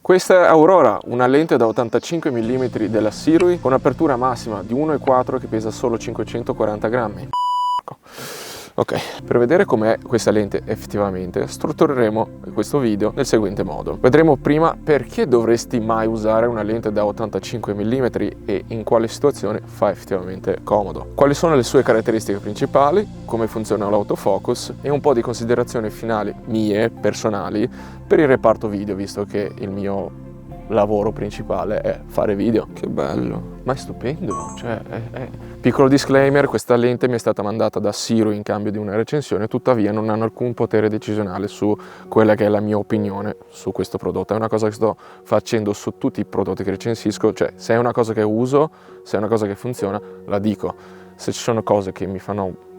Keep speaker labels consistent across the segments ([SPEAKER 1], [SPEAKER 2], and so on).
[SPEAKER 1] Questa è Aurora, una lente da 85 mm della Sirui con apertura massima di 1,4 che pesa solo 540 grammi. Ok, per vedere com'è questa lente effettivamente struttureremo questo video nel seguente modo. Vedremo prima perché dovresti mai usare una lente da 85 mm e in quale situazione fa effettivamente comodo. Quali sono le sue caratteristiche principali, come funziona l'autofocus e un po' di considerazioni finali mie, personali, per il reparto video, visto che il mio lavoro principale è fare video. Che bello, ma è stupendo, cioè Piccolo disclaimer, questa lente mi è stata mandata da Sirui in cambio di una recensione, tuttavia non hanno alcun potere decisionale su quella che è la mia opinione su questo prodotto. È una cosa che sto facendo su tutti i prodotti che recensisco, cioè se è una cosa che uso, se è una cosa che funziona, la dico. Se ci sono cose che mi fanno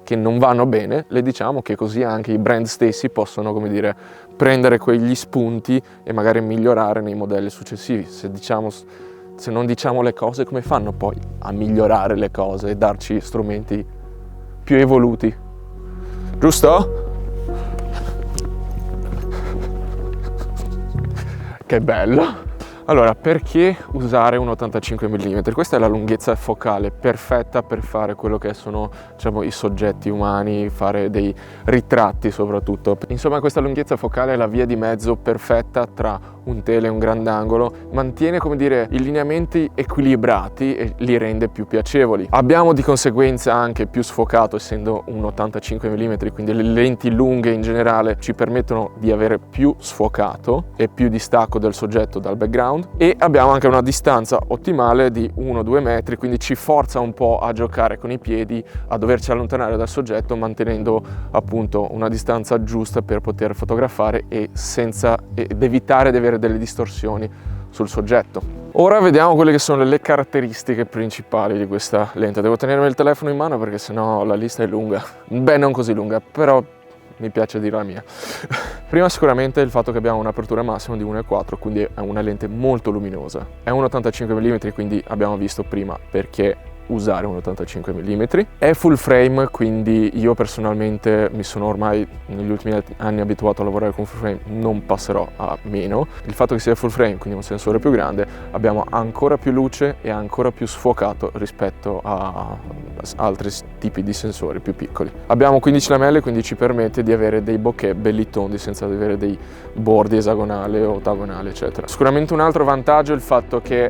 [SPEAKER 1] che non vanno bene, le diciamo, che così anche i brand stessi possono, come dire, prendere quegli spunti e magari migliorare nei modelli successivi. Se non diciamo le cose, come fanno poi a migliorare le cose e darci strumenti più evoluti? Giusto? Che bello! Allora, perché usare un 85 mm? Questa è la lunghezza focale perfetta per fare quello che sono, diciamo, i soggetti umani, fare dei ritratti soprattutto. Insomma, questa lunghezza focale è la via di mezzo perfetta tra un tele e un grandangolo, mantiene, come dire, i lineamenti equilibrati e li rende più piacevoli. Abbiamo di conseguenza anche più sfocato, essendo un 85 mm, quindi le lenti lunghe in generale ci permettono di avere più sfocato e più distacco del soggetto dal background, e abbiamo anche una distanza ottimale di 1-2 metri, quindi ci forza un po' a giocare con i piedi, a doverci allontanare dal soggetto, mantenendo appunto una distanza giusta per poter fotografare ed evitare di avere delle distorsioni sul soggetto. Ora vediamo quelle che sono le caratteristiche principali di questa lente. Devo tenermi il telefono in mano perché sennò la lista è lunga. Beh, non così lunga, però mi piace dire la mia. Prima sicuramente il fatto che abbiamo un'apertura massima di 1,4, quindi è una lente molto luminosa. È un 85 mm, quindi abbiamo visto prima perché usare un 85 mm. È full frame, quindi io personalmente mi sono ormai negli ultimi anni abituato a lavorare con full frame, non passerò a meno. Il fatto che sia full frame, quindi un sensore più grande, abbiamo ancora più luce e ancora più sfocato rispetto a altri tipi di sensori più piccoli. Abbiamo 15 lamelle, quindi ci permette di avere dei bokeh belli tondi senza avere dei bordi esagonali o ottagonali, eccetera. Sicuramente un altro vantaggio è il fatto che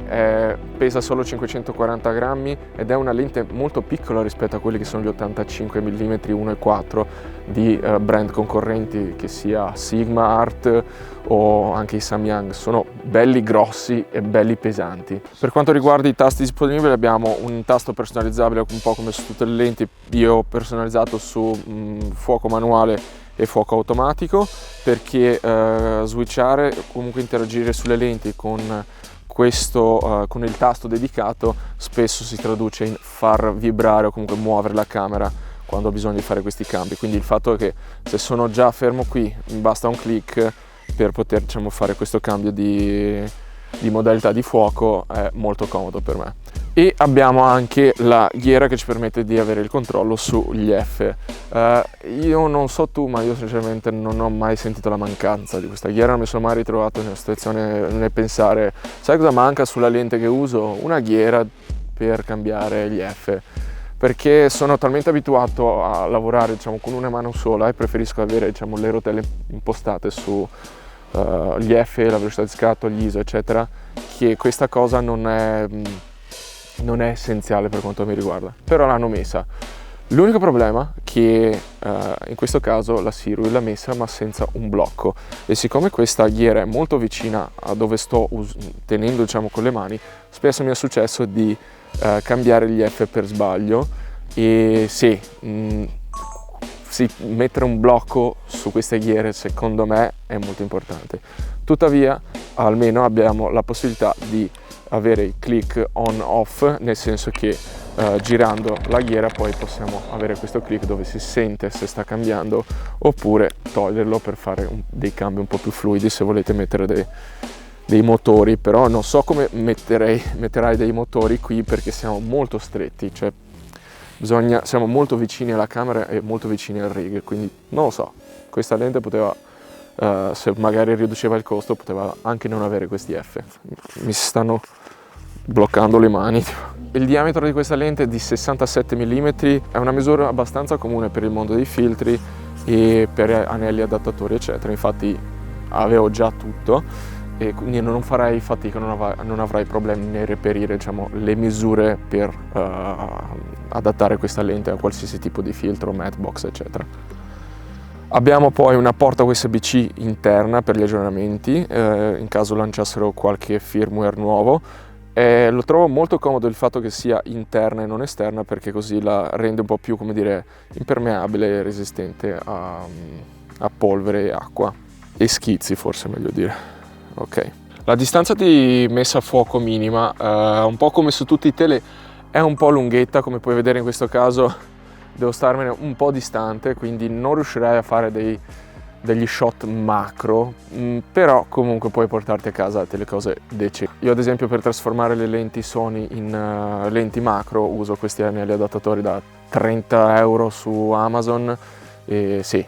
[SPEAKER 1] pesa solo 540 grammi ed è una lente molto piccola rispetto a quelli che sono gli 85 mm 1,4 di brand concorrenti, che sia Sigma Art o anche i Samyang. Sono belli grossi e belli pesanti. Per quanto riguarda i tasti disponibili, abbiamo un tasto personalizzabile un po' come su tutte le lenti. Io ho personalizzato su fuoco manuale e fuoco automatico, perché switchare, comunque interagire sulle lenti con con il tasto dedicato spesso si traduce in far vibrare o comunque muovere la camera quando ho bisogno di fare questi cambi. Quindi il fatto è che se sono già fermo qui mi basta un click per poter, diciamo, fare questo cambio di modalità di fuoco, è molto comodo per me. E abbiamo anche la ghiera che ci permette di avere il controllo sugli F. Io non so tu, ma io sinceramente non ho mai sentito la mancanza di questa ghiera, non mi sono mai ritrovato nella situazione nel pensare: sai cosa manca sulla lente che uso? Una ghiera per cambiare gli F, perché sono talmente abituato a lavorare, diciamo, con una mano sola e preferisco avere, diciamo, le rotelle impostate su gli F, la velocità di scatto, gli ISO, eccetera, che questa cosa non è essenziale per quanto mi riguarda, però l'hanno messa. L'unico problema è che in questo caso la Sirui l'ha messa ma senza un blocco, e siccome questa ghiera è molto vicina a dove sto tenendo, diciamo, con le mani, spesso mi è successo di cambiare gli F per sbaglio, e sì, mettere un blocco su queste ghiere secondo me è molto importante. Tuttavia almeno abbiamo la possibilità di avere il click on off, nel senso che girando la ghiera poi possiamo avere questo click dove si sente se sta cambiando, oppure toglierlo per fare dei cambi un po' più fluidi se volete mettere dei motori. Però non so come metterai dei motori qui, perché siamo molto stretti, cioè siamo molto vicini alla camera e molto vicini al rig, quindi non lo so, questa lente poteva se magari riduceva il costo poteva anche non avere questi F. Mi si stanno bloccando le mani. Il diametro di questa lente è di 67 mm, è una misura abbastanza comune per il mondo dei filtri e per anelli adattatori eccetera, infatti avevo già tutto e quindi non farai fatica, non avrai problemi nel reperire, diciamo, le misure per adattare questa lente a qualsiasi tipo di filtro, mattebox eccetera. Abbiamo poi una porta USB-C interna per gli aggiornamenti in caso lanciassero qualche firmware nuovo. Lo trovo molto comodo il fatto che sia interna e non esterna, perché così la rende un po' più, come dire, impermeabile e resistente a polvere e acqua e schizzi, forse meglio dire. Ok, la distanza di messa a fuoco minima, un po' come su tutti i tele, è un po' lunghetta, come puoi vedere in questo caso devo starmene un po' distante, quindi non riuscirai a fare degli shot macro, però comunque puoi portarti a casa delle cose decenti. Io ad esempio per trasformare le lenti Sony in lenti macro uso questi anelli adattatori da 30 euro su Amazon e sì,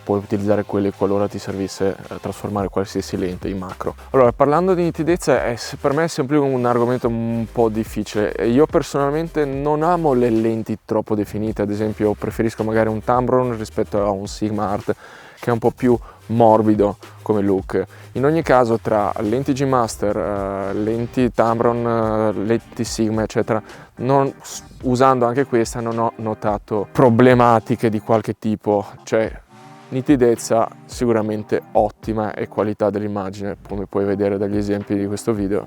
[SPEAKER 1] puoi utilizzare quelli qualora ti servisse trasformare qualsiasi lente in macro. Allora, parlando di nitidezza, per me è sempre un argomento un po' difficile. Io personalmente non amo le lenti troppo definite, ad esempio preferisco magari un Tamron rispetto a un Sigma Art che è un po' più morbido come look. In ogni caso, tra lenti G Master, lenti Tamron, lenti Sigma eccetera, usando anche questa non ho notato problematiche di qualche tipo, cioè nitidezza sicuramente ottima e qualità dell'immagine, come puoi vedere dagli esempi di questo video,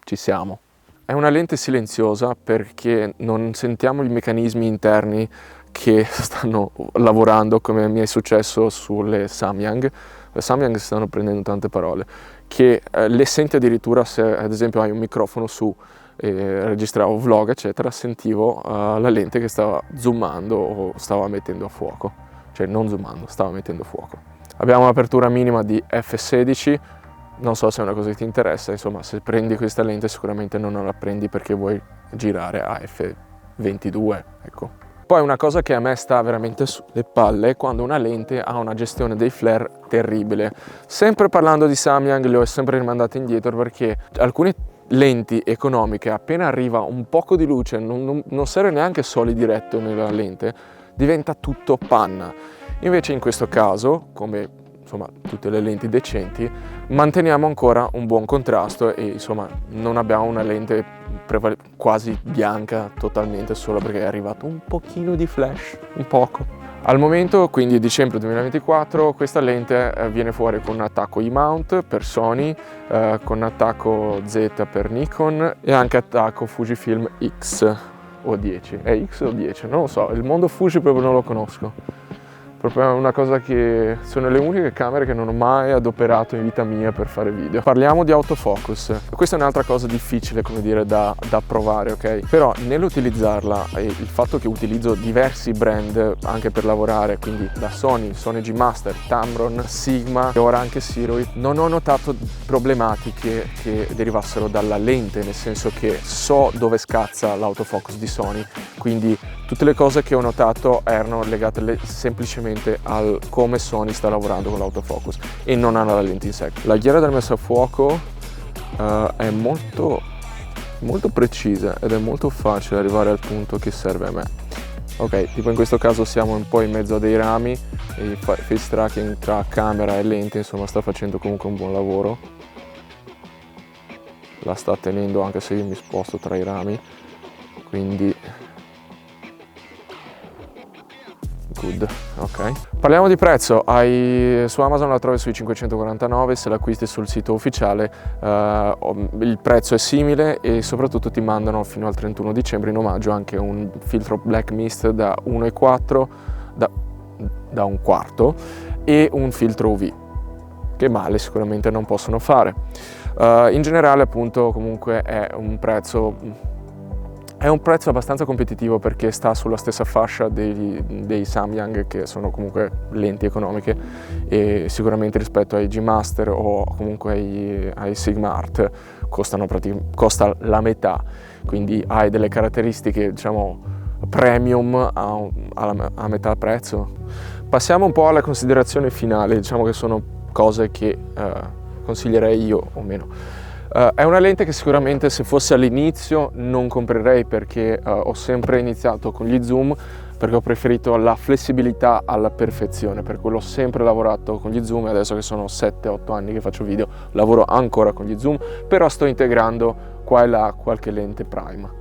[SPEAKER 1] ci siamo. È una lente silenziosa perché non sentiamo i meccanismi interni che stanno lavorando, come mi è successo sulle Samyang. Le Samyang stanno prendendo tante parole, che le senti addirittura se ad esempio hai un microfono su e registravo vlog eccetera, sentivo la lente che stava zoomando o stava mettendo a fuoco, cioè non zoomando, stava mettendo a fuoco. Abbiamo un'apertura minima di f16, non so se è una cosa che ti interessa, insomma se prendi questa lente sicuramente non la prendi perché vuoi girare a f22, ecco. Poi una cosa che a me sta veramente sulle palle è quando una lente ha una gestione dei flare terribile. Sempre parlando di Samyang le ho sempre rimandate indietro perché alcune lenti economiche, appena arriva un poco di luce, non serve neanche sole diretto nella lente, diventa tutto panna. Invece in questo caso, come insomma tutte le lenti decenti, manteniamo ancora un buon contrasto e insomma non abbiamo una lente quasi bianca totalmente solo perché è arrivato un pochino di flash, un poco. Al momento, quindi dicembre 2024, questa lente viene fuori con un attacco E-mount per Sony, con attacco Z per Nikon e anche attacco Fujifilm X o 10. È X o 10? Non lo so, il mondo Fuji proprio non lo conosco. Proprio è una cosa che sono le uniche camere che non ho mai adoperato in vita mia per fare video. Parliamo di autofocus. Questa è un'altra cosa difficile, come dire, da provare, ok? Però nell'utilizzarla, il fatto che utilizzo diversi brand anche per lavorare, quindi da Sony, Sony G Master, Tamron, Sigma e ora anche Sirui, non ho notato problematiche che derivassero dalla lente, nel senso che so dove scazza l'autofocus di Sony, quindi tutte le cose che ho notato erano legate semplicemente al come Sony sta lavorando con l'autofocus e non alla lente in sé. La ghiera del messa a fuoco è molto precisa ed è molto facile arrivare al punto che serve a me. Ok, tipo in questo caso siamo un po' in mezzo a dei rami e il face tracking tra camera e lente insomma sta facendo comunque un buon lavoro. La sta tenendo anche se io mi sposto tra i rami, quindi good. Ok, parliamo di prezzo. Su Amazon la trovi sui 549, se l'acquisti sul sito ufficiale il prezzo è simile e soprattutto ti mandano fino al 31 dicembre in omaggio anche un filtro Black Mist da 1,4 da un quarto e un filtro UV, che male sicuramente non possono fare. In generale appunto comunque è un prezzo abbastanza competitivo perché sta sulla stessa fascia dei Samyang, che sono comunque lenti economiche, e sicuramente rispetto ai G Master o comunque ai Sigma Art costa la metà, quindi hai delle caratteristiche diciamo premium a metà prezzo. Passiamo un po' alla considerazione finale, diciamo che sono cose che consiglierei io o meno. È una lente che sicuramente se fosse all'inizio non comprerei, perché ho sempre iniziato con gli zoom, perché ho preferito la flessibilità alla perfezione, per quello ho sempre lavorato con gli zoom e adesso che sono 7-8 anni che faccio video lavoro ancora con gli zoom, però sto integrando qua e là qualche lente prima.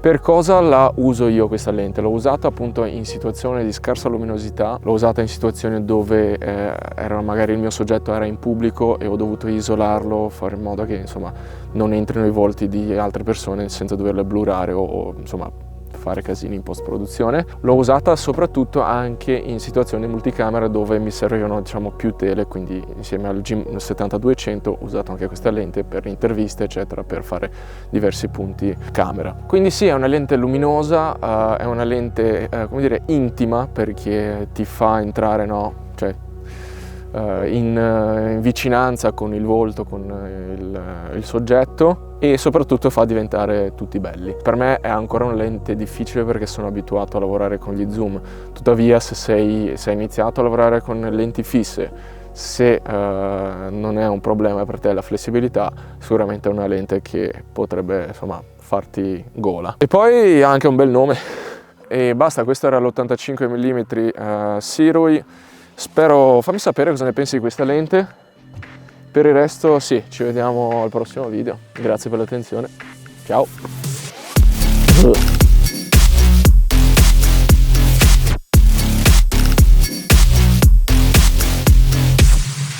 [SPEAKER 1] Per cosa la uso io questa lente? L'ho usata appunto in situazioni di scarsa luminosità, l'ho usata in situazioni dove magari il mio soggetto era in pubblico e ho dovuto isolarlo, fare in modo che insomma non entrino i volti di altre persone senza doverle blurare o insomma fare casini in post-produzione. L'ho usata soprattutto anche in situazioni multicamera dove mi servivano diciamo più tele, quindi insieme al G7200 ho usato anche questa lente per interviste eccetera, per fare diversi punti camera. Quindi sì, è una lente luminosa, è una lente come dire intima, perché ti fa entrare in vicinanza con il volto, con il soggetto, e soprattutto fa diventare tutti belli. Per me è ancora una lente difficile perché sono abituato a lavorare con gli zoom, tuttavia se hai iniziato a lavorare con lenti fisse, se non è un problema per te la flessibilità, sicuramente è una lente che potrebbe insomma farti gola. E poi ha anche un bel nome e basta. Questo era l'85 mm Sirui. Fammi sapere cosa ne pensi di questa lente. Per il resto sì, ci vediamo al prossimo video. Grazie per l'attenzione. Ciao!